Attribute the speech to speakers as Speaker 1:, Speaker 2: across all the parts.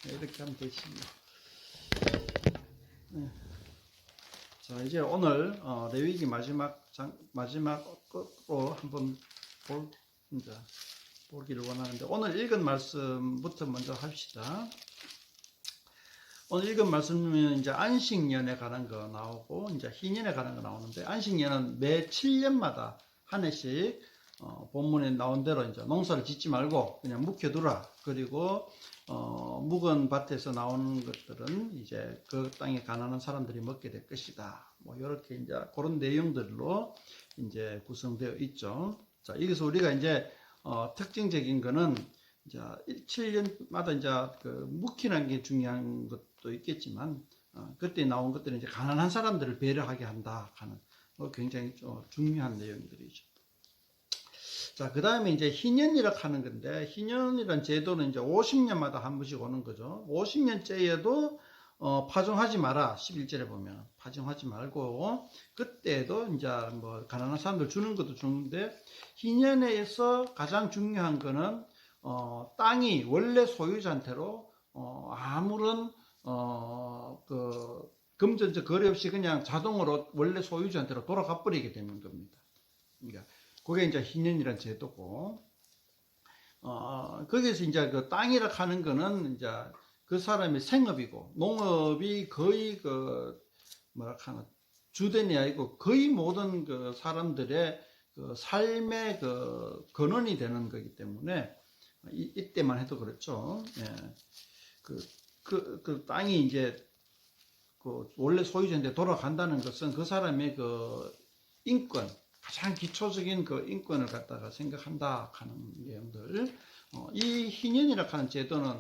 Speaker 1: 이렇게 하면 되지. 네. 자, 이제 오늘 레위기 마지막으로 한번 이제 보기를 원하는데, 오늘 읽은 말씀부터 먼저 합시다. 오늘 읽은 말씀은 이제 안식년에 관한 거 나오고, 이제 희년에 관한 거 나오는데, 안식년은 매 7년마다 한 해씩 본문에 나온 대로 이제 농사를 짓지 말고 그냥 묵혀두라. 그리고 묵은 밭에서 나오는 것들은 이제 그 땅에 가난한 사람들이 먹게 될 것이다. 뭐 이렇게 이제 그런 내용들로 이제 구성되어 있죠. 자, 여기서 우리가 이제 특징적인 거는 이제 7년마다 이제 그 묵히는 게 중요한 것도 있겠지만, 그때 나온 것들은 이제 가난한 사람들을 배려하게 한다 하는 굉장히 중요한 내용들이죠. 자, 그 다음에 이제 희년이라 하는 건데, 희년이란 제도는 이제 50년마다 한 번씩 오는 거죠. 50년째에도 파종하지 마라. 11절에 보면 파종하지 말고, 그때도 이제 뭐 가난한 사람들 주는 것도 주는데, 희년에서 가장 중요한 거는 땅이 원래 소유자한테로 아무런 그 금전적 거래 없이 그냥 자동으로 원래 소유자한테로 돌아가 버리게 되는 겁니다. 그러니까 그게 이제 희년이란 제도고, 거기서 이제 그 땅이라 하는 거는 이제 그 사람의 생업이고, 농업이 거의 그 뭐라 하나 주된이 아니고 거의 모든 그 사람들의 그 삶의 그 근원이 되는 거기 때문에, 이때만 해도 그렇죠. 예. 그 땅이 이제 그 원래 소유자한테 돌아간다는 것은 그 사람의 그 인권, 가장 기초적인 그 인권을 갖다가 생각한다 하는 내용들. 이 희년이라 하는 제도는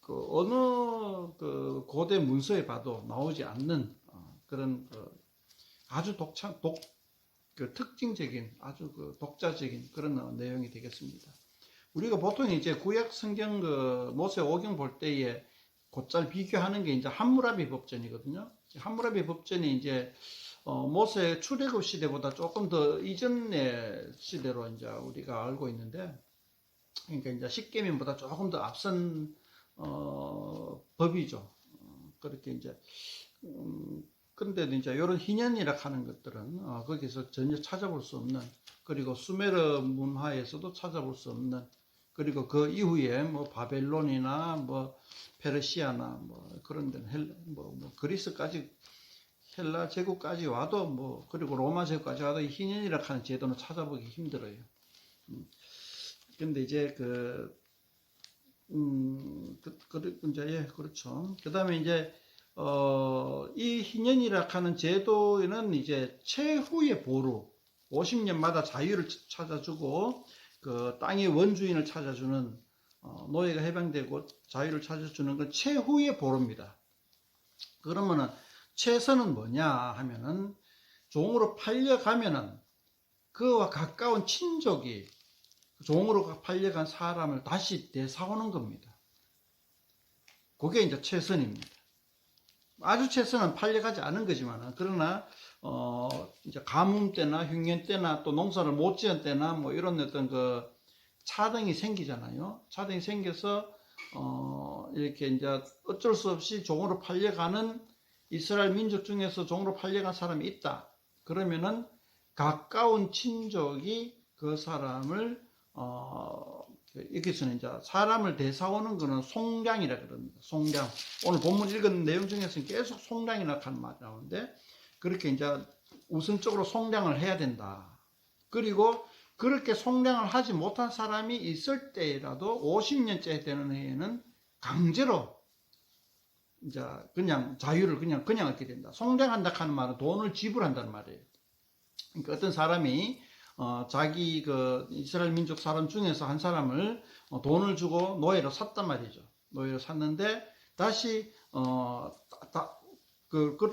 Speaker 1: 그 어느 그 고대 문서에 봐도 나오지 않는 그런 아주 그 특징적인, 아주 그 독자적인 그런 내용이 되겠습니다. 우리가 보통 이제 구약 성경 그 모세 오경 볼 때에 곧잘 비교하는 게 이제 함무라비 법전이거든요. 함무라비 법전이 이제 모세 출애굽 시대보다 조금 더 이전의 시대로 이제 우리가 알고 있는데, 그러니까 이제 십계명보다 조금 더 앞선 법이죠. 그렇게 이제 그런데도 이제 이런 희년이라 하는 것들은 거기서 전혀 찾아볼 수 없는, 그리고 수메르 문화에서도 찾아볼 수 없는, 그리고 그 이후에 뭐 바벨론이나 뭐 페르시아나 뭐 그런 데는 뭐 그리스까지, 헬라 제국까지 와도 뭐, 그리고 로마 제국까지 와도 이 희년이라 하는 제도는 찾아보기 힘들어요. 근데 이제 이제 예, 그렇죠. 그 다음에 이제 이 희년이라 하는 제도에는 이제 최후의 보루, 50년마다 자유를 찾아주고 그 땅의 원주인을 찾아주는, 노예가 해방되고 자유를 찾아주는 건 최후의 보루입니다. 그러면은 최선은 뭐냐 하면은, 종으로 팔려가면은 그와 가까운 친족이 종으로 팔려간 사람을 다시 되사오는 겁니다. 그게 이제 최선입니다. 아주 최선은 팔려가지 않은 거지만, 그러나 이제 가뭄 때나 흉년 때나 또 농사를 못 지은 때나 뭐 이런 어떤 그 차등이 생기잖아요. 차등이 생겨서 이렇게 이제 어쩔 수 없이 종으로 팔려가는 이스라엘 민족 중에서 종으로 팔려간 사람이 있다. 그러면은 가까운 친족이 그 사람을 여기서는 이제 사람을 대사오는 거는 송량이라 그럽니다. 송량. 오늘 본문 읽은 내용 중에서는 계속 송량이라 하는 말이 나오는데, 그렇게 이제 우선적으로 송량을 해야 된다. 그리고 그렇게 송량을 하지 못한 사람이 있을 때라도 50년째 되는 해에는 강제로 이제 그냥 자유를 그냥 얻게 된다. 송량한다 하는 말은 돈을 지불한다는 말이에요. 그러니까 어떤 사람이 자기 그 이스라엘 민족 사람 중에서 한 사람을 돈을 주고 노예로 샀단 말이죠. 노예로 샀는데 다시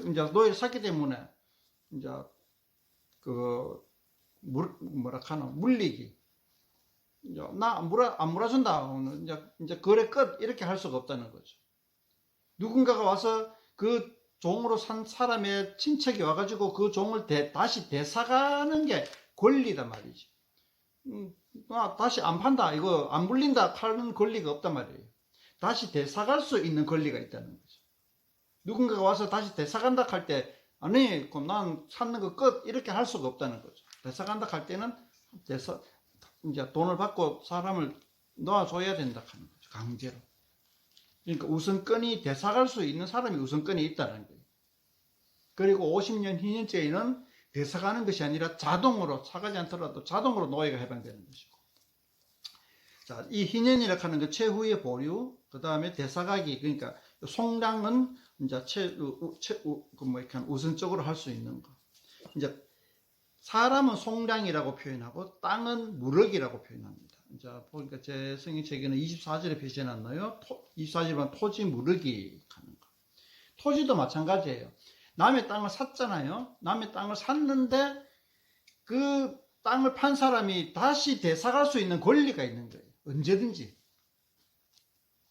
Speaker 1: 이제 노예를 샀기 때문에 이제 뭐라 하나 물리기, 나 안 물어준다, 이제 거래 끝, 이렇게 할 수가 없다는 거죠. 누군가가 와서 그 종으로 산 사람의 친척이 와가지고 그 종을 다시 되사가는 게 권리단 말이지. 다시 안 판다, 이거 안 불린다 하는 권리가 없단 말이에요. 다시 되사갈 수 있는 권리가 있다는 거죠. 누군가가 와서 다시 되사간다 할 때, 아니, 그럼 난 샀는 거 끝, 이렇게 할 수가 없다는 거죠. 되사간다 할 때는 이제 돈을 받고 사람을 놓아줘야 된다 하는 거죠. 강제로. 그러니까 우선권이 되사갈 수 있는 사람이 우선권이 있다는 거예요. 그리고 50년 희년제에는 되사가는 것이 아니라 자동으로, 사가지 않더라도 자동으로 노예가 해방되는 것이고. 자, 이 희년이라고 하는 거 최후의 보류, 그 다음에 되사가기, 그러니까 송량은 이제 우선적으로 할 수 있는 거. 이제 사람은 송량이라고 표현하고 땅은 무럭이라고 표현합니다. 이제 보니까 제 성경책에는 24절에 표시해놨나요? 24절은 토지 무럭이 하는 거. 토지도 마찬가지예요. 남의 땅을 샀잖아요. 남의 땅을 샀는데 그 땅을 판 사람이 다시 되사갈 수 있는 권리가 있는 거예요. 언제든지.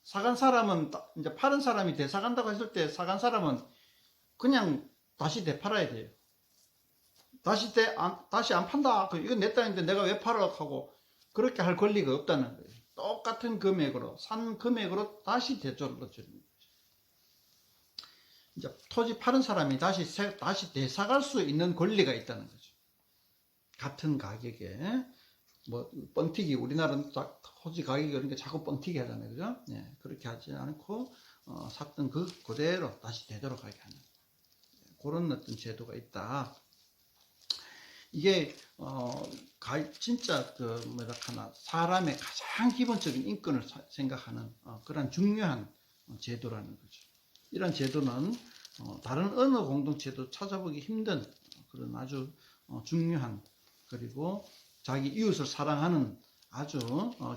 Speaker 1: 사간 사람은, 이제 파는 사람이 되사간다고 했을 때 사간 사람은 그냥 다시 되팔아야 돼요. 다시 안 판다. 이건 내 땅인데 내가 왜 팔아? 하고 그렇게 할 권리가 없다는 거예요. 똑같은 금액으로, 산 금액으로 다시 대조를 넣어주는 거예요. 이제 토지 파는 사람이 다시 되사갈 수 있는 권리가 있다는 거죠. 같은 가격에 뭐 뻥튀기, 우리나라는 토지 가격이 그러니까 자꾸 뻥튀기 하잖아요, 그죠? 네, 그렇게 하지 않고 샀던 그대로 다시 되도록 하게 하는 그런 어떤 제도가 있다. 이게 진짜 사람의 가장 기본적인 인권을 생각하는 그런 중요한 제도라는 거죠. 이런 제도는 다른 어느 공동체도 찾아보기 힘든 그런 아주 중요한, 그리고 자기 이웃을 사랑하는 아주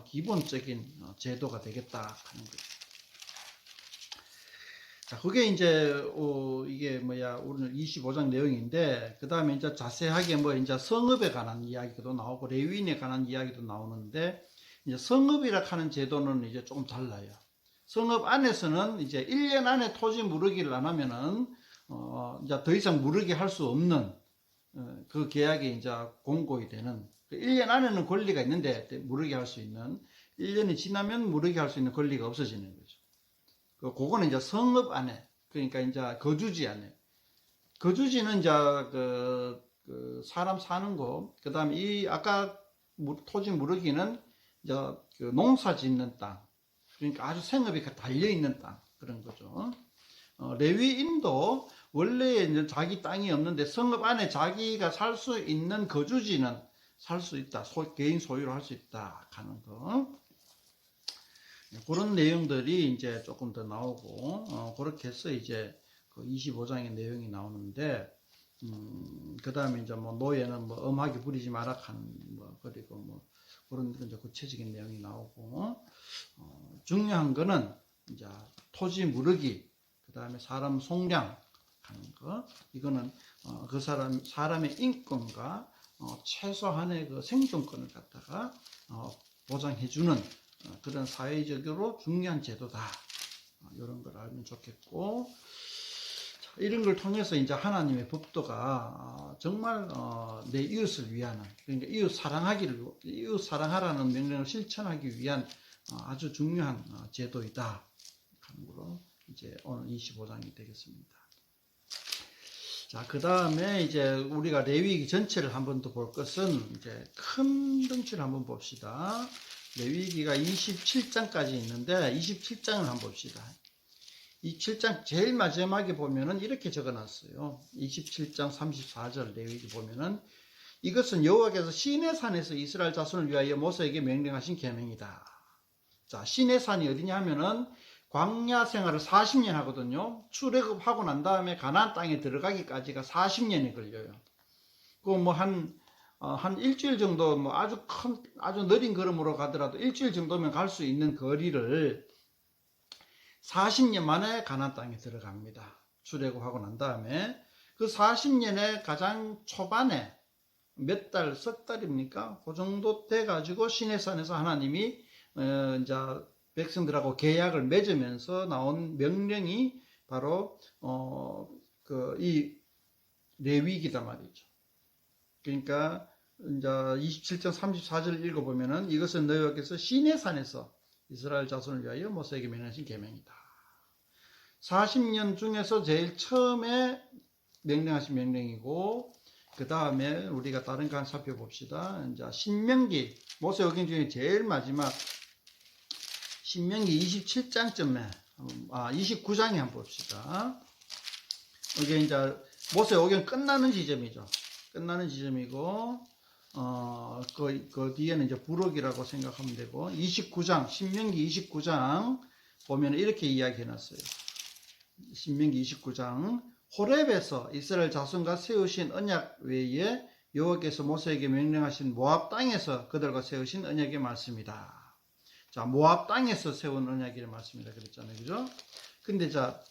Speaker 1: 기본적인 제도가 되겠다 하는 거죠. 자, 그게 이제 이게 오늘 25장 내용인데, 그 다음에 이제 자세하게 이제 성읍에 관한 이야기도 나오고 레위인에 관한 이야기도 나오는데, 이제 성읍이라 하는 제도는 이제 조금 달라요. 성읍 안에서는 이제 1년 안에 토지 무르기를 안 하면은 이제 더 이상 무르기 할 수 없는 그 계약이 이제 공고히 되는, 1년 안에는 권리가 있는데 무르기 할 수 있는, 1년이 지나면 무르기 할 수 있는 권리가 없어지는 거죠. 그거는 이제 성읍 안에, 그러니까 이제 거주지 안에. 거주지는 이제 그 사람 사는 거, 그 다음에 아까 토지 무르기는 이제 그 농사 짓는 땅, 그러니까 아주 생업이 달려있는 땅, 그런 거죠. 레위인도 원래 이제 자기 땅이 없는데 성읍 안에 자기가 살 수 있는 거주지는 살 수 있다. 개인 소유로 할 수 있다. 하는 거. 그런 내용들이 이제 조금 더 나오고, 그렇게 해서 이제 그 25장의 내용이 나오는데, 그 다음에 이제 노예는 엄하게 부리지 마라 하는 그리고 그런 이제 구체적인 내용이 나오고, 중요한 거는 이제 토지 무르기, 그 다음에 사람 속량 하는 거, 이거는 그 사람의 인권과 최소한의 그 생존권을 갖다가 보장해주는 그런 사회적으로 중요한 제도다. 이런 걸 알면 좋겠고, 자, 이런 걸 통해서 이제 하나님의 법도가 정말 내 이웃을 위하는, 그러니까 이웃 사랑하라는 명령을 실천하기 위한 아주 중요한 제도이다 하는 걸로 이제 오늘 25장이 되겠습니다. 자, 그 다음에 이제 우리가 레위기 전체를 한번 더 볼 것은 이제 큰 덩치를 한번 봅시다. 레위기가 27장까지 있는데 27장을 한번 봅시다. 27장 제일 마지막에 보면은 이렇게 적어놨어요. 27장 34절 레위기 보면은 이것은 여호와께서 시내산에서 이스라엘 자손을 위하여 모세에게 명령하신 계명이다. 자, 시내산이 어디냐 하면은 광야 생활을 40년 하거든요. 출애굽하고 난 다음에 가나안 땅에 들어가기까지가 40년이 걸려요. 한 일주일 정도 아주 느린 걸음으로 가더라도 일주일 정도면 갈 수 있는 거리를 40년 만에 가나안 땅에 들어갑니다. 출애굽하고 난 다음에 그 40년의 가장 초반에 몇 달, 석 달입니까? 그 정도 돼 가지고 시내산에서 하나님이 이제 백성들하고 계약을 맺으면서 나온 명령이 바로 이 레위기다 말이죠. 그러니까 이제 27장 34절 읽어보면은 이것은 너희와께서 시내산에서 이스라엘 자손을 위하여 모세에게 명령하신 계명이다. 40년 중에서 제일 처음에 명령하신 명령이고, 그 다음에 우리가 다른 거 한번 살펴봅시다. 이제 신명기, 모세오경 중에 제일 마지막 신명기 27장쯤에 29장에 한번 봅시다. 이게 이제 모세오경 끝나는 지점이죠. 끝나는 지점이고, 그 뒤에는 이제 부록이라고 생각하면 되고, 29장, 신명기 29장 보면 이렇게 이야기해 놨어요. 신명기 29장, 호렙에서 이스라엘 자손과 세우신 언약 외에 여호와께서 모세에게 명령하신 모압 땅에서 그들과 세우신 언약의 말씀이다. 자, 모압 땅에서 세운 언약의 말씀이다 그랬잖아요, 그죠? 근데 자,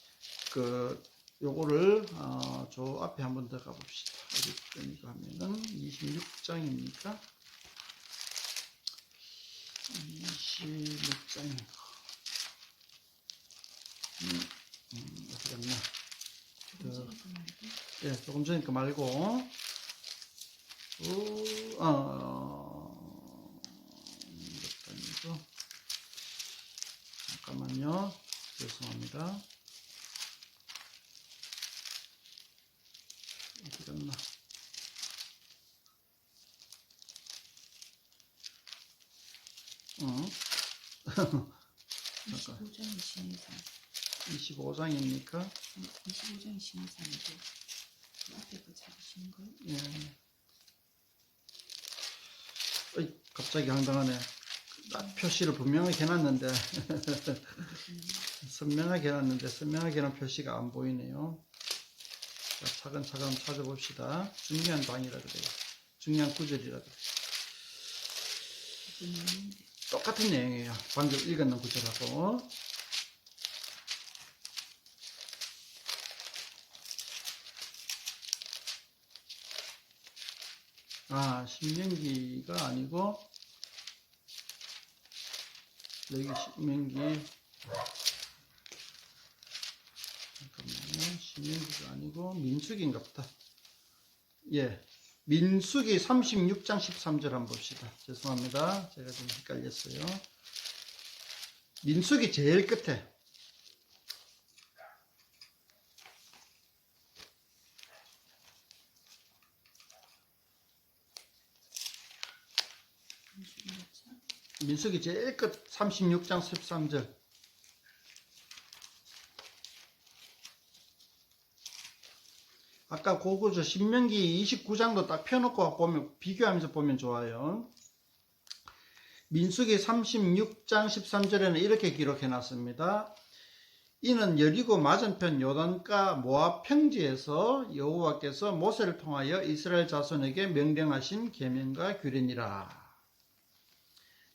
Speaker 1: 요거를 저 앞에 한번 더 가봅시다. 어디니까 하면은 26장입니까? 26장이고. 어디 갔나? 예, 조금 전이니까 말고, 잠깐만요. 죄송합니다. 어디 갔나? 잠깐.
Speaker 2: 25장이 신해산.
Speaker 1: 25장입니까?
Speaker 2: 25장이 신해산이고 그 앞에 그 잡으시는 거예요?
Speaker 1: 예. 갑자기 황당하네. 표시를 분명하게 해놨는데 선명하게 해놨는데 선명하게 해놓은 표시가 안 보이네요. 자, 차근차근 찾아봅시다. 중요한 방이라 그래요. 중요한 구절이라 그래요. 똑같은 내용이에요. 방금 읽었는 구절하고. 신명기가 아니고, 여기 신명기, 잠깐만요. 신명기가 아니고, 민수기인가 보다. 예. 민수기 36장 13절 한번 봅시다. 죄송합니다. 제가 좀 헷갈렸어요. 민수기 제일 끝에. 민수기 제일 끝 36장 13절. 아까 그거 신명기 29장도 딱 펴놓고 보면, 비교하면서 보면 좋아요. 민수기 36장 13절에는 이렇게 기록해 놨습니다. 이는 여리고 맞은편 요단가 모압 평지에서 여호와께서 모세를 통하여 이스라엘 자손에게 명령하신 계명과 규례니라.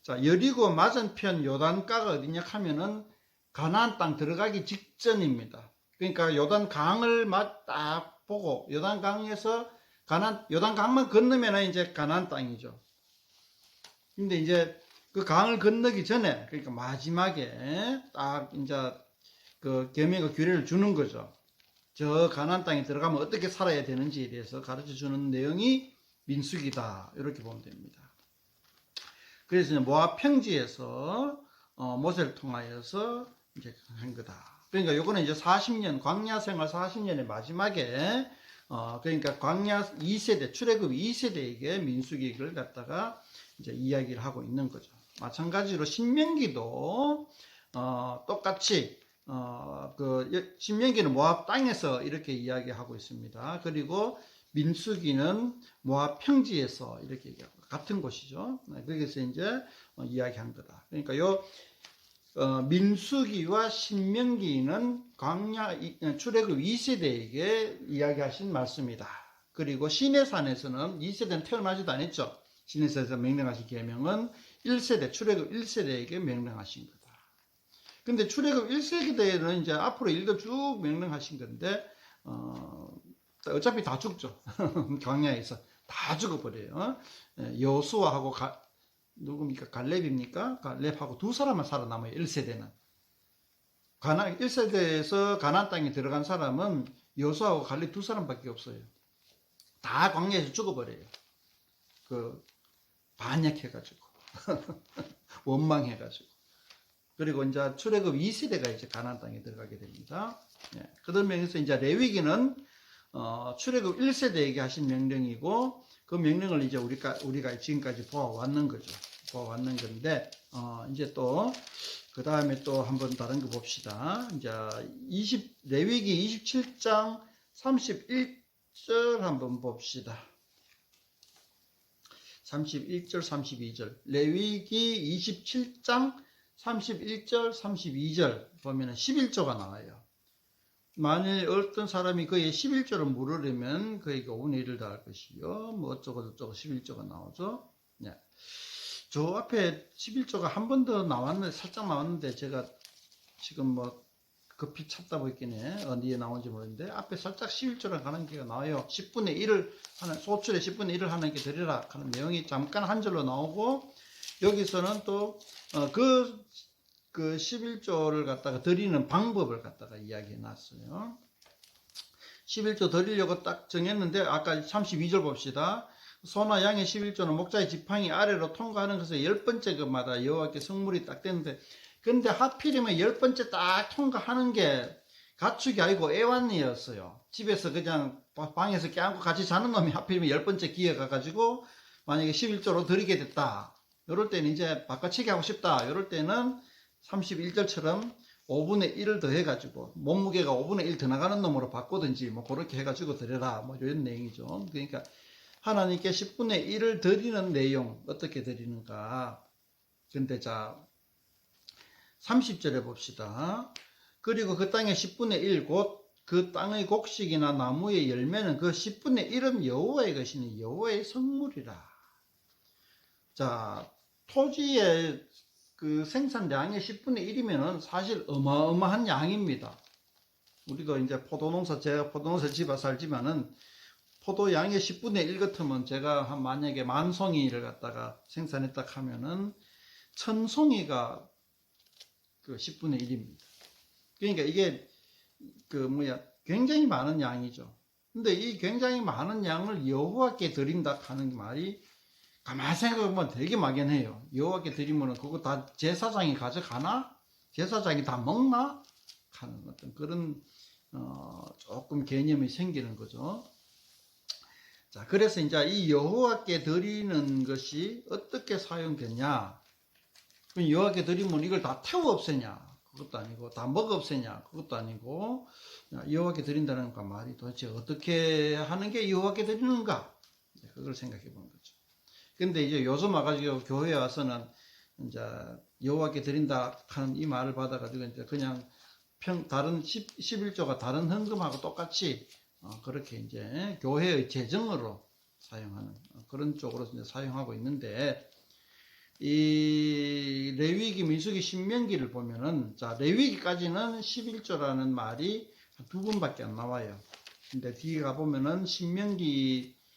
Speaker 1: 자, 여리고 맞은편 요단가가 어디냐 하면은 가나안 땅 들어가기 직전입니다. 그러니까 요단 강을 딱 보고 요단 강에서 요단 강만 건너면 이제 가나안 땅이죠. 근데 이제 그 강을 건너기 전에, 그러니까 마지막에 딱 이제 그 계명과 규례를 주는 거죠. 저 가나안 땅에 들어가면 어떻게 살아야 되는지에 대해서 가르쳐 주는 내용이 민수기다. 이렇게 보면 됩니다. 그래서 모압 평지에서 모세를 통하여서 이제 한 거다. 그러니까 요거는 이제 40년 광야 생활 40년의 마지막에 그러니까 광야 2세대 출애굽 2세대에게 민수기를 갖다가 이제 이야기를 하고 있는 거죠. 마찬가지로 신명기도 똑같이 그 신명기는 모압 땅에서 이렇게 이야기하고 있습니다. 그리고 민수기는 모압 평지에서 이렇게 얘기하고 같은 곳이죠. 거기서 이제 이야기한 거다. 그러니까 민수기와 신명기는 광야 출애굽 2세대에게 이야기하신 말씀이다. 그리고 시내산에서는 2세대는 태어나지도 않았죠. 시내산에서 명령하신 계명은 1세대 출애굽 1세대에게 명령하신 거다. 근데 출애굽 1세대는 이제 앞으로 일도 쭉 명령하신 건데 어차피 다 죽죠. 광야에서 다 죽어버려요. 여호수아하고 누굽니까? 갈렙입니까? 갈렙하고 두 사람만 살아남아요. 1세대는. 1세대에서 가나안 땅에 들어간 사람은 여호수아하고 갈렙 두 사람밖에 없어요. 다 광야에서 죽어버려요. 그 반역해가지고 원망해가지고 그리고 이제 출애굽 2세대가 이제 가나안 땅에 들어가게 됩니다. 예. 그런 면에서 이제 레위기는 출애굽 1세대에게 하신 명령이고 그 명령을 이제 우리가 지금까지 보아왔는 거죠. 보아왔는 건데 이제 또 그 다음에 또 한번 다른 거 봅시다. 이제 레위기 27장 31절 한번 봅시다. 31절 32절 레위기 27장 31절 32절 보면은 11조가 나와요. 만일 어떤 사람이 그의 11조를 물으려면 그에게 5분의 1을 더할 것이요 뭐 어쩌고 11조가 나오죠. 네. 저 앞에 11조가 한 번 더 살짝 나왔는데 제가 지금 뭐 급히 찾다 보겠네. 어디에 나온지 모르는데 앞에 살짝 11조랑 가는 게 나와요. 10분의 1을 하는 소출의 10분의 1을 하나님께 드리라 하는 내용이 잠깐 한 절로 나오고 여기서는 또 그 11조를 갖다가 드리는 방법을 갖다가 이야기해 놨어요. 11조 드리려고 딱 정했는데 아까 32절 봅시다. 소나 양의 11조는 목자의 지팡이 아래로 통과하는 것에 10번째 것마다 여호와께 성물이 딱 되는데 근데 하필이면 10번째 딱 통과하는 게 가축이 아니고 애완이었어요. 집에서 그냥 방에서 껴안고 같이 자는 놈이 하필이면 10번째 기회 가가지고 만약에 11조로 드리게 됐다. 이럴 때는 이제 바꿔치기 하고 싶다. 이럴 때는 31절처럼 5분의 1을 더해가지고 몸무게가 5분의 1 더 나가는 놈으로 바꾸든지 뭐 그렇게 해가지고 드려라. 뭐 이런 내용이죠. 그러니까 하나님께 10분의 1을 드리는 내용 어떻게 드리는가. 근데 자 30절에 봅시다. 그리고 그 땅의 10분의 1 곧 그 땅의 곡식이나 나무의 열매는 그 10분의 1은 여호와의 것이니 여호와의 성물이라. 자 토지의 그 생산량의 10분의 1이면은 사실 어마어마한 양입니다. 우리가 이제 제가 포도농사 지어 살지만은 포도 양의 10분의 1 같으면 제가 만약에 10,000송이를 갖다가 생산했다 하면은 1,000송이가 그 10분의 1입니다. 그러니까 이게 굉장히 많은 양이죠. 근데 이 굉장히 많은 양을 여호와께 드린다 하는 말이 가만히 생각해보면 되게 막연해요. 여호와께 드리면은 그거 다 제사장이 가져가나? 제사장이 다 먹나? 하는 어떤 그런 조금 개념이 생기는 거죠. 자, 그래서 이제 이 여호와께 드리는 것이 어떻게 사용되냐? 그럼 여호와께 드리면 이걸 다 태워 없애냐? 그것도 아니고 다 먹어 없애냐? 그것도 아니고 여호와께 드린다는 그 말이 도대체 어떻게 하는 게 여호와께 드리는가? 그걸 생각해 보는 거죠. 근데 이제 요즘 와가지고 교회에 와서는 이제 여호와께 드린다 하는 이 말을 받아가지고 이제 그냥 다른 11조가 다른 헌금하고 똑같이 그렇게 이제 교회의 재정으로 사용하는 그런 쪽으로 이제 사용하고 있는데 이 레위기, 민수기, 신명기를 보면은 자 레위기까지는 11조라는 말이 두 번밖에 안 나와요. 근데 뒤에 가 보면은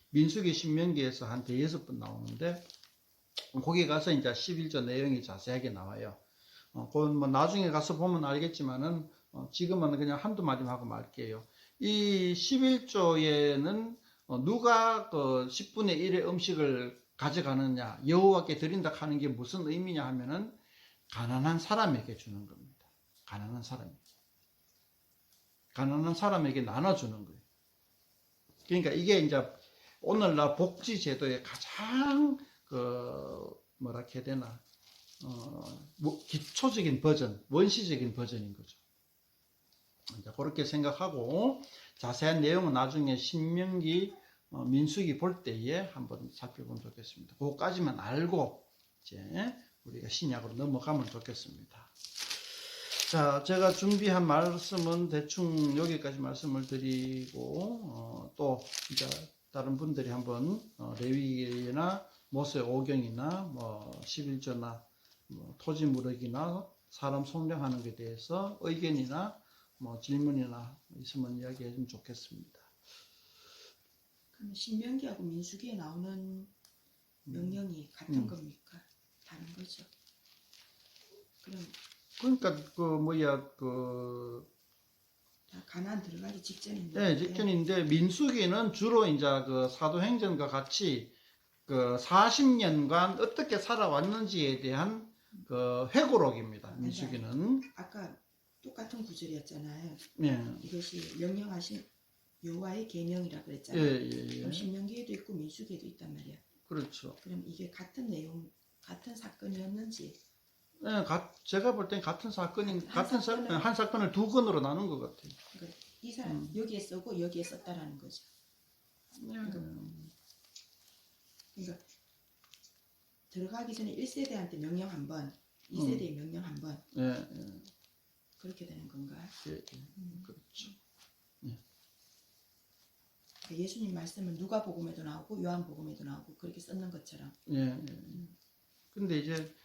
Speaker 1: 민수기, 신명기에서 한 대여섯 번 나오는데 거기 가서 이제 11조 내용이 자세하게 나와요. 그건 뭐 나중에 가서 보면 알겠지만은 지금은 그냥 한두 마디만 하고 말게요. 이 11조에는 누가 그 10분의 1의 음식을 가져가느냐, 여호와께 드린다 하는 게 무슨 의미냐 하면은 가난한 사람에게 주는 겁니다. 가난한 사람에게 나눠주는 거예요. 그러니까 이게 이제 오늘날 복지 제도의 가장 뭐라 해야 되나 기초적인 버전, 원시적인 버전인 거죠. 이제 그렇게 생각하고 자세한 내용은 나중에 신명기, 민수기 볼 때에 한번 살펴보면 좋겠습니다. 그거까지만 알고 이제 우리가 신약으로 넘어가면 좋겠습니다. 자, 제가 준비한 말씀은 대충 여기까지 말씀을 드리고 또 이제 다른 분들이 한번 레위기나 모세 오경이나 뭐 11조나 뭐 토지 무럭이나 사람 속량하는 것에 대해서 의견이나 뭐 질문이나 있으면 이야기해 주면 좋겠습니다.
Speaker 2: 그럼 신명기하고 민수기에 나오는 명령이 같은 겁니까? 다른 거죠? 그럼
Speaker 1: 그러니까
Speaker 2: 다 가나안 들어가기 직전인데.
Speaker 1: 네, 직전인데 민수기는 주로 이제 그 사도행전과 같이 그 40년간 어떻게 살아왔는지에 대한 그 회고록입니다. 민수기는.
Speaker 2: 아까 똑같은 구절이었잖아요.
Speaker 1: 예.
Speaker 2: 이것이 명령하신 여호와의 계명이라
Speaker 1: 예,
Speaker 2: 그랬잖아요.
Speaker 1: 예, 예.
Speaker 2: 그럼 신명기에도 있고 민수기에도 있단 말이야.
Speaker 1: 그렇죠.
Speaker 2: 그럼 이게 같은 내용, 같은 사건이었는지.
Speaker 1: 예, 제가 볼 땐 같은 한 사건을 두 건으로 나눈 것 같아요.
Speaker 2: 그러니까 이 사람 여기에 쓰고 여기에 썼다라는 거죠. 그러니까 들어가기 전에 1세대한테 명령 한 번, 2세대에 명령 한 번.
Speaker 1: 예, 예.
Speaker 2: 그렇게 되는 건가?
Speaker 1: 예, 예. 그렇죠.
Speaker 2: 그러니까 예수님 말씀은 누가복음에도 나오고 요한복음에도 나오고 그렇게 썼는 것처럼.
Speaker 1: 예, 예. 근데 이제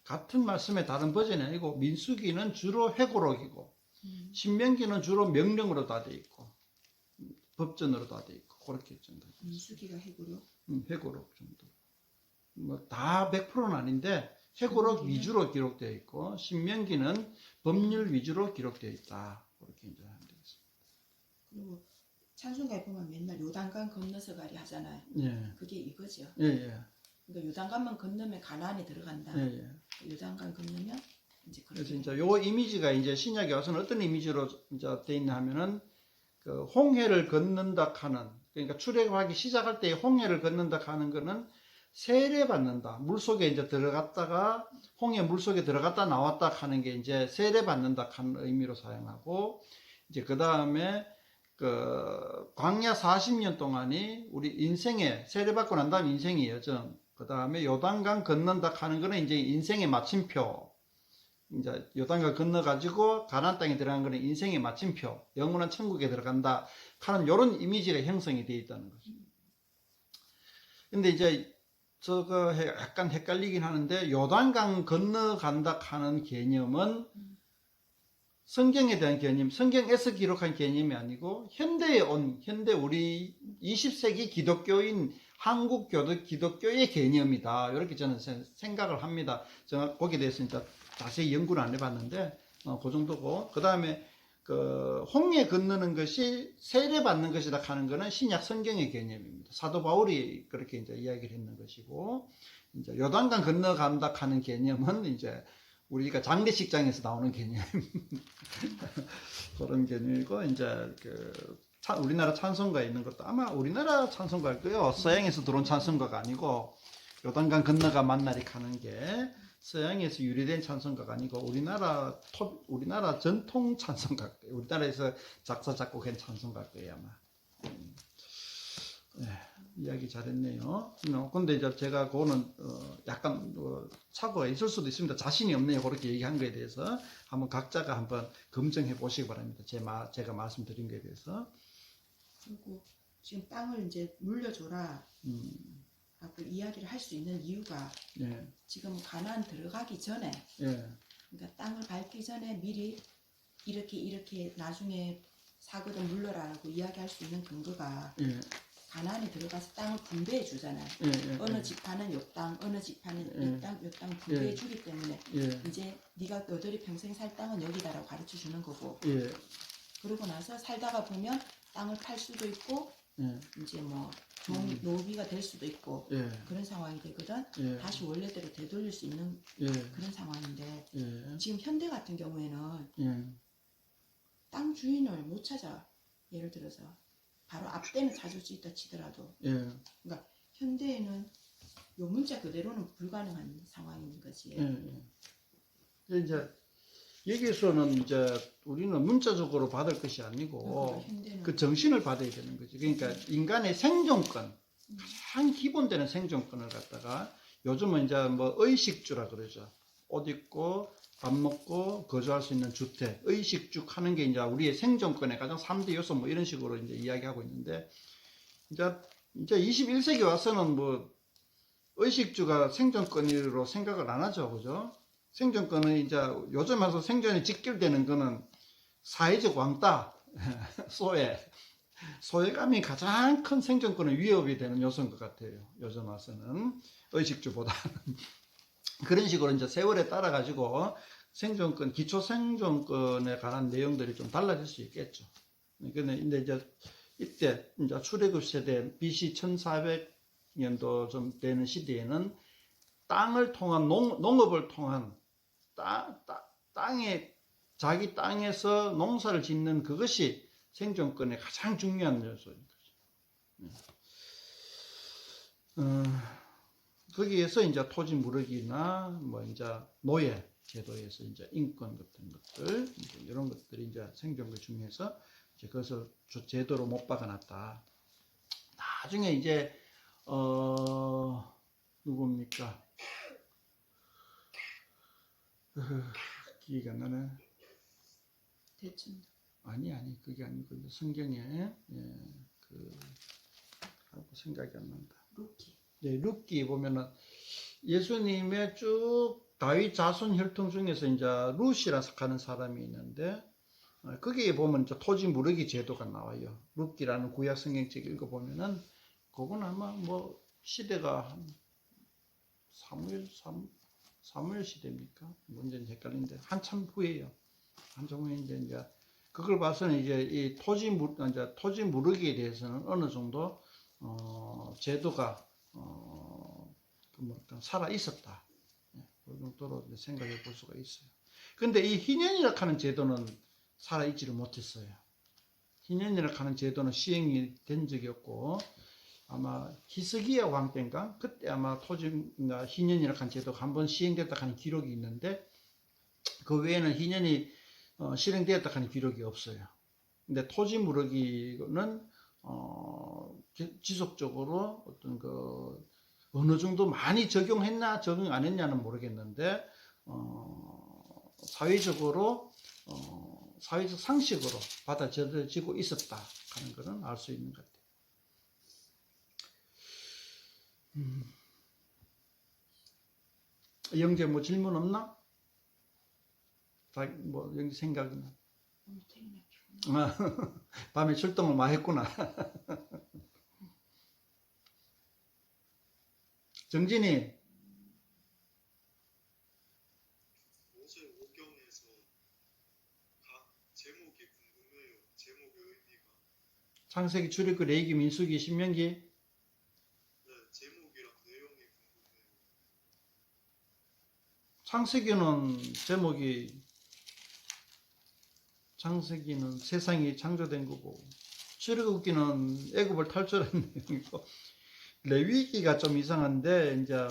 Speaker 1: 같은 말씀의 다른 버전이 아니고 민수기는 주로 회고록이고 신명기는 주로 명령으로 다 돼 있고 법전으로 다 돼 있고 그렇게 정도.
Speaker 2: 민수기가 해고록.
Speaker 1: 회고록 정도. 뭐 다 100%는 아닌데 회고록 위주로 기록되어 있고 신명기는 법률 위주로 기록되어 있다. 그렇게 이제 하면 되겠습니다.
Speaker 2: 그리고 찬송가에 보면 맨날 요단강 건너서 가리 하잖아요.
Speaker 1: 예.
Speaker 2: 그게 이거죠.
Speaker 1: 예, 예.
Speaker 2: 그러니까 요단강만 건너면 가나안에 들어간다.
Speaker 1: 예, 예.
Speaker 2: 요단강 건너면 이제 그렇게.
Speaker 1: 그래서 이제 요 이미지가 이제 신약에 와서는 어떤 이미지로 이제 돼 있냐 하면은 그 홍해를 건넌다 하는, 그러니까 출애굽하기 시작할 때 홍해를 건넌다 하는 거는 세례 받는다. 물속에 이제 들어갔다가 홍해 물속에 들어갔다 나왔다 하는 게 이제 세례 받는다 하는 의미로 사용하고, 이제 그다음에 그 광야 40년 동안이 우리 인생의 세례 받고 난 다음 인생의 여정, 그다음에 요단강 건넌다 하는 거는 이제 인생의 마침표. 이제 요단강 건너가지고 가나안 땅에 들어간 거는 인생의 마침표, 영원한 천국에 들어간다 하는 이런 이미지가 형성이 되어 있다는 거죠. 근데 이제 저거 약간 헷갈리긴 하는데 요단강 건너간다 하는 개념은 성경에 대한 개념, 성경에서 기록한 개념이 아니고 현대 우리 20세기 기독교인 한국 기독교의 개념이다. 이렇게 저는 생각을 합니다. 제가 거기에 대해서 이제 자세히 연구는 안 해봤는데 그 정도고, 그 다음에 그 홍해 건너는 것이 세례 받는 것이다 하는 것은 신약 성경의 개념입니다. 사도 바울이 그렇게 이제 이야기를 했는 것이고, 이제 요단강 건너간다 하는 개념은 이제 우리가 장례식장에서 나오는 개념 그런 개념이고, 이제 우리나라 찬송가에 있는 것도 아마 우리나라 찬송가일 거예요. 서양에서 들어온 찬송가가 아니고 요단강 건너가 만나리 가는 게 서양에서 유래된 찬송가가 아니고 우리나라 전통 찬송가, 우리나라에서 작사 작곡한 찬송가일 거예요 아마. 네, 이야기 잘했네요. 근데 이제 제가 그거는 약간 착오가 있을 수도 있습니다. 자신이 없네요. 그렇게 얘기한 거에 대해서 한번 각자가 한번 검증해 보시기 바랍니다. 제가 말씀드린 거에 대해서.
Speaker 2: 그리고 지금 땅을 이제 물려줘라 라고 이야기를 할 수 있는 이유가,
Speaker 1: 예.
Speaker 2: 지금 가나안 들어가기 전에,
Speaker 1: 예.
Speaker 2: 그러니까 땅을 밟기 전에 미리 이렇게 나중에 사거든 물러라라고 이야기할 수 있는 근거가,
Speaker 1: 예.
Speaker 2: 가나안에 들어가서 땅을 분배해 주잖아요.
Speaker 1: 예.
Speaker 2: 어느 지파는 요 땅, 어느 지파는 이 땅, 요 땅 분배해 주기 때문에 이제 네가 너들이 평생 살 땅은 여기다라고 가르쳐 주는 거고,
Speaker 1: 예.
Speaker 2: 그러고 나서 살다가 보면 땅을 팔 수도 있고 이제 뭐 노비가 될 수도 있고 그런 상황이 되거든. 다시 원래대로 되돌릴 수 있는 그런 상황인데, 지금 현대 같은 경우에는 땅 주인을 못 찾아. 예를 들어서 바로 앞대는 찾을 수 있다 치더라도, 그러니까 현대에는 요 문자 그대로는 불가능한 상황인 거지.
Speaker 1: 이제 여기서는 이제 우리는 문자적으로 받을 것이 아니고 그 정신을 받아야 되는 거지. 그러니까 인간의 생존권, 가장 기본되는 생존권을 갖다가 요즘은 이제 뭐 의식주라 그러죠. 옷 입고 밥 먹고 거주할 수 있는 주택, 의식주 하는 게 이제 우리의 생존권의 가장 3대 요소 뭐 이런 식으로 이제 이야기하고 있는데, 이제 21세기 와서는 뭐 의식주가 생존권으로 생각을 안 하죠. 그죠? 생존권은 이제 요즘 와서 생존이 직결되는 거는 사회적 왕따, 소외감이 가장 큰 생존권의 위협이 되는 요소인 것 같아요. 요즘 와서는 의식주보다는. 그런 식으로 이제 세월에 따라 가지고 생존권, 기초 생존권에 관한 내용들이 좀 달라질 수 있겠죠. 근데 이제 이때 이제 출애굽 세대 BC 1400 300년도 좀 되는 시대에는 땅을 통한 농업을 통한 땅에 자기 땅에서 농사를 짓는 그것이 생존권의 가장 중요한 요소인 거죠. 거기에서 이제 토지 무르기나 뭐 이제 노예 제도에서 이제 인권 같은 것들 이런 것들이 이제 생존권 중에서 이제 그것을 제도로 못 박아놨다. 나중에 이제 누굽니까? 기회가 안 나네.
Speaker 2: 대충.
Speaker 1: 아니 그게 아니고 성경에 생각이 안 난다.
Speaker 2: 루키.
Speaker 1: 네, 루키 보면은 예수님의 쭉 다윗 자손 혈통 중에서 이제 룻이라서 하는 사람이 있는데 거기에 보면 이제 토지 무르기 제도가 나와요. 룻기라는 구약 성경책 읽어보면은 그건 아마 뭐 시대가 한 사무엘 시대입니까? 뭔지 헷갈리는데 한참 후에요. 한참 후인데 이제 그걸 봐서는 이제 이 토지 무르기에 대해서는 어느 정도 제도가 살아 있었다. 그 정도로 생각해 볼 수가 있어요. 근데 이 희년이라 하는 제도는 살아 있지를 못했어요. 희년이라 하는 제도는 시행이 된 적이 없고 아마 히스기야 왕 때인가 그때 아마 토지나 희년이라 하는 제도가 한번 시행됐다 하는 기록이 있는데 그 외에는 희년이 실행되었다 하는 기록이 없어요. 근데 토지 무르기는 지속적으로 어떤 어느 정도 많이 적용했나 적용 안 했냐는 모르겠는데 사회적 상식으로 받아들여지고 있었다 하는 것은 알 수 있는 것 같아요. 영재 뭐 질문 없나? 뭐 영재 생각이나? 밤에 출동을 많이 했구나. 정진이.
Speaker 3: 모세오경에서 각 제목이 궁금해요. 제목의 의미가.
Speaker 1: 창세기, 출애굽, 레위기, 민수기, 신명기.
Speaker 3: 네, 제목이랑 내용이 궁금해요.
Speaker 1: 창세기는 세상이 창조된 거고 출애굽기는 애굽을 탈출한 내용이고 레위기가 좀 이상한데 이제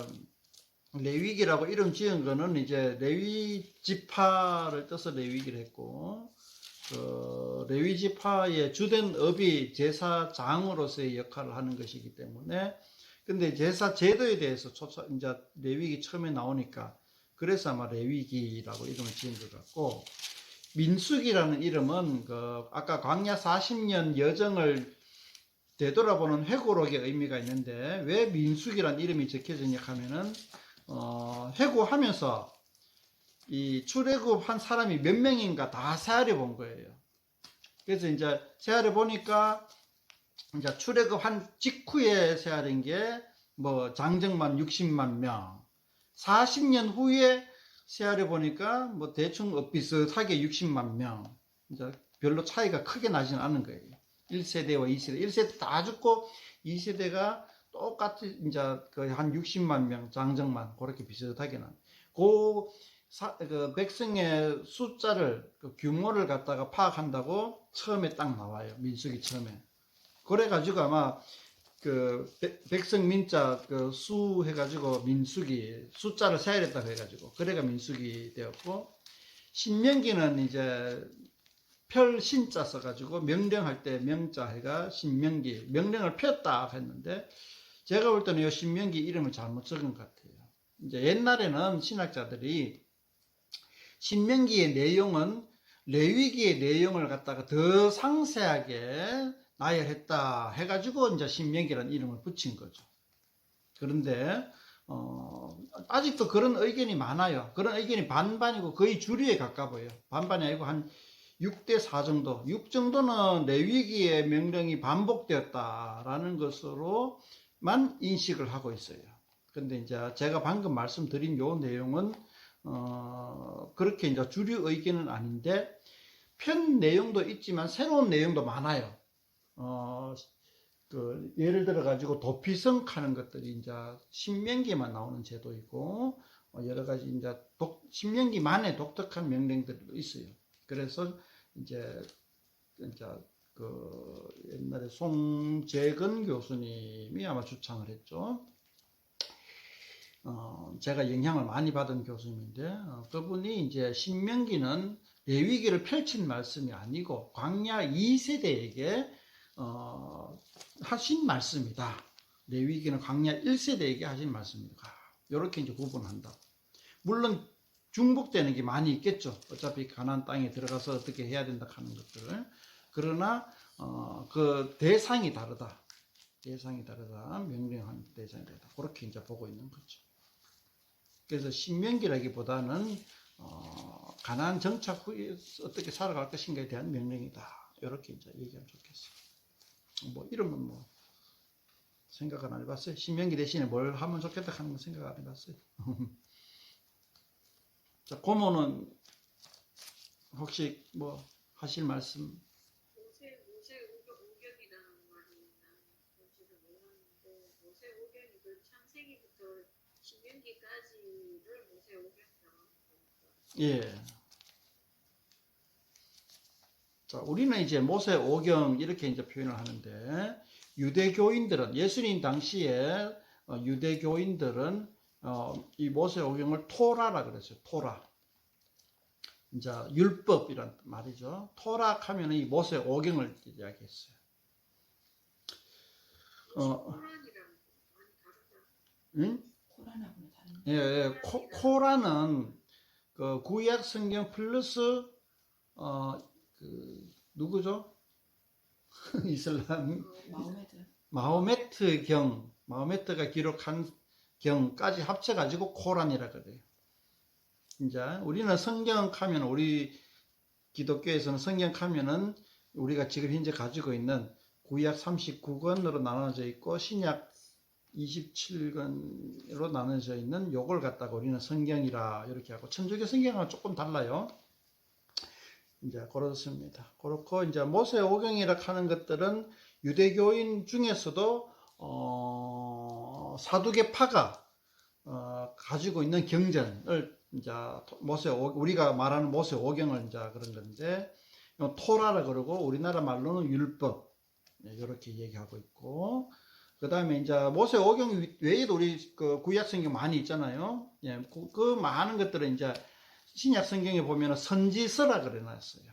Speaker 1: 레위기라고 이름 지은 거는 이제 레위 지파를 떠서 레위기를 했고 레위 지파의 주된 업이 제사장으로서의 역할을 하는 것이기 때문에 근데 제사 제도에 대해서 이제 레위기 처음에 나오니까 그래서 아마 레위기라고 이름을 지은 것 같고 민수기라는 이름은 아까 광야 40년 여정을 되돌아보는 회고록의 의미가 있는데 왜 민수기라는 이름이 적혀졌냐 하면은 회고하면서 이 출애굽한 사람이 몇 명인가 다 세아려 본 거예요. 그래서 이제 세아려 보니까 이제 출애굽한 직후에 세아린 게 뭐 장정만 60만 명, 40년 후에 세아려 보니까 뭐 대충 비슷하게 60만 명. 이제 별로 차이가 크게 나지는 않은 거예요. 1세대와 2세대. 1세대 다 죽고 2세대가 똑같이 이제 한 60만 명 장정만 그렇게 비슷하게 나. 그 백성의 숫자를 규모를 갖다가 파악한다고 처음에 딱 나와요. 민수기 처음에. 그래가지고 아마 백성 민자 수 해가지고 민수기 숫자를 세야겠다고 해가지고 그래가 민수기 되었고 신명기는 이제 펼 신자 써가지고 명령할 때 명자 해가 신명기 명령을 폈다 했는데 제가 볼 때는 이 신명기 이름을 잘못 적은 것 같아요. 이제 옛날에는 신학자들이 신명기의 내용은 레위기의 내용을 갖다가 더 상세하게 나열했다 해가지고 이제 신명기라는 이름을 붙인 거죠. 그런데 아직도 그런 의견이 많아요. 그런 의견이 반반이고 거의 주류에 가까워요. 반반이 아니고 한 6대4 정도. 6 정도는 레위기의 명령이 반복되었다라는 것으로만 인식을 하고 있어요. 근데 이제 제가 방금 말씀드린 요 내용은 그렇게 이제 주류 의견은 아닌데 편 내용도 있지만 새로운 내용도 많아요. 예를 들어 가지고 도피성 하는 것들이 이제 신명기만 나오는 제도이고, 여러 가지 이제 신명기만의 독특한 명령들도 있어요. 그래서 이제 옛날에 송재근 교수님이 아마 주창을 했죠. 제가 영향을 많이 받은 교수님인데, 그분이 이제 신명기는 레위기를 펼친 말씀이 아니고 광야 2세대에게 하신 말씀이다. 레위기는 광야 1세대에게 하신 말씀이다. 이렇게 이제 구분한다. 물론 중복되는 게 많이 있겠죠. 어차피 가나안 땅에 들어가서 어떻게 해야 된다 하는 것들을. 그러나 그 대상이 다르다. 대상이 다르다. 명령하는 대상이 다르다. 그렇게 이제 보고 있는 거죠. 그래서 신명기라기보다는 가나안 정착 후에 어떻게 살아갈 것인가에 대한 명령이다. 이렇게 이제 얘기하면 좋겠어요. 뭐 이러면 뭐 생각은 안 해봤어요. 신명기 대신에 뭘 하면 좋겠다 하는 건 생각 안 해봤어요. 자, 고모는 혹시 뭐 하실 말씀?
Speaker 4: 모세오경이라는 말이 나는 뭔지를 몰랐는데 모세오경이 그 창세기부터 신명기까지를 모세오경이라고 하는 거니까.
Speaker 1: 예. 자, 우리는 이제 모세오경 이렇게 이제 표현을 하는데, 유대교인들은, 예수님 당시에 유대교인들은 이 모세오경을 토라라 그랬어요. 토라. 이제 율법이란 말이죠. 토라 하면 이 모세오경을 이야기했어요.
Speaker 4: 코란이랑 많이 다르다.
Speaker 1: 응?
Speaker 2: 코란하고는 다른.
Speaker 1: 예, 코라는 그 구약 성경 플러스 누구죠? 이슬람 마호메트가 기록한 경까지 합쳐가지고 코란이라 그래요. 이제 우리는 성경 하면, 우리 기독교에서는 성경 하면은 우리가 지금 현재 가지고 있는 구약 39권으로 나눠져 있고 신약 27권으로 나눠져 있는 요걸 갖다가 우리는 성경이라 이렇게 하고, 천주교 성경은 조금 달라요. 이제 그렇습니다. 그렇고 이제 모세오경이라 하는 것들은 유대교인 중에서도 사두개파가 가지고 있는 경전을 이제 우리가 말하는 모세오경을 이제 그런 건데, 토라라 그러고 우리나라 말로는 율법 이렇게 얘기하고 있고, 그 다음에 이제 모세오경 외에도 우리 그 구약 성경 많이 있잖아요. 예, 그 많은 것들은 이제 신약 성경에 보면 선지서라 그래놨어요.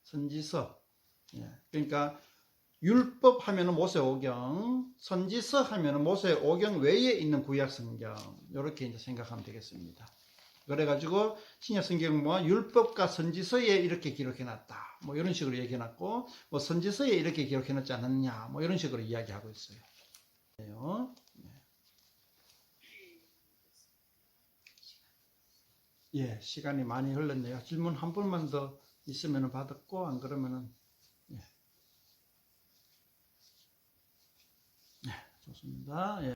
Speaker 1: 선지서. 예, 그러니까 율법 하면은 모세오경, 선지서 하면은 모세오경 외에 있는 구약 성경, 이렇게 이제 생각하면 되겠습니다. 그래가지고 신약 성경 뭐 율법과 선지서에 이렇게 기록해놨다, 뭐 이런 식으로 얘기해놨고, 뭐 선지서에 이렇게 기록해놨지 않았냐, 뭐 이런 식으로 이야기하고 있어요. 예, 시간이 많이 흘렀네요. 질문 한 번만 더 있으면 받았고, 안 그러면은, 예. 네, 좋습니다. 예.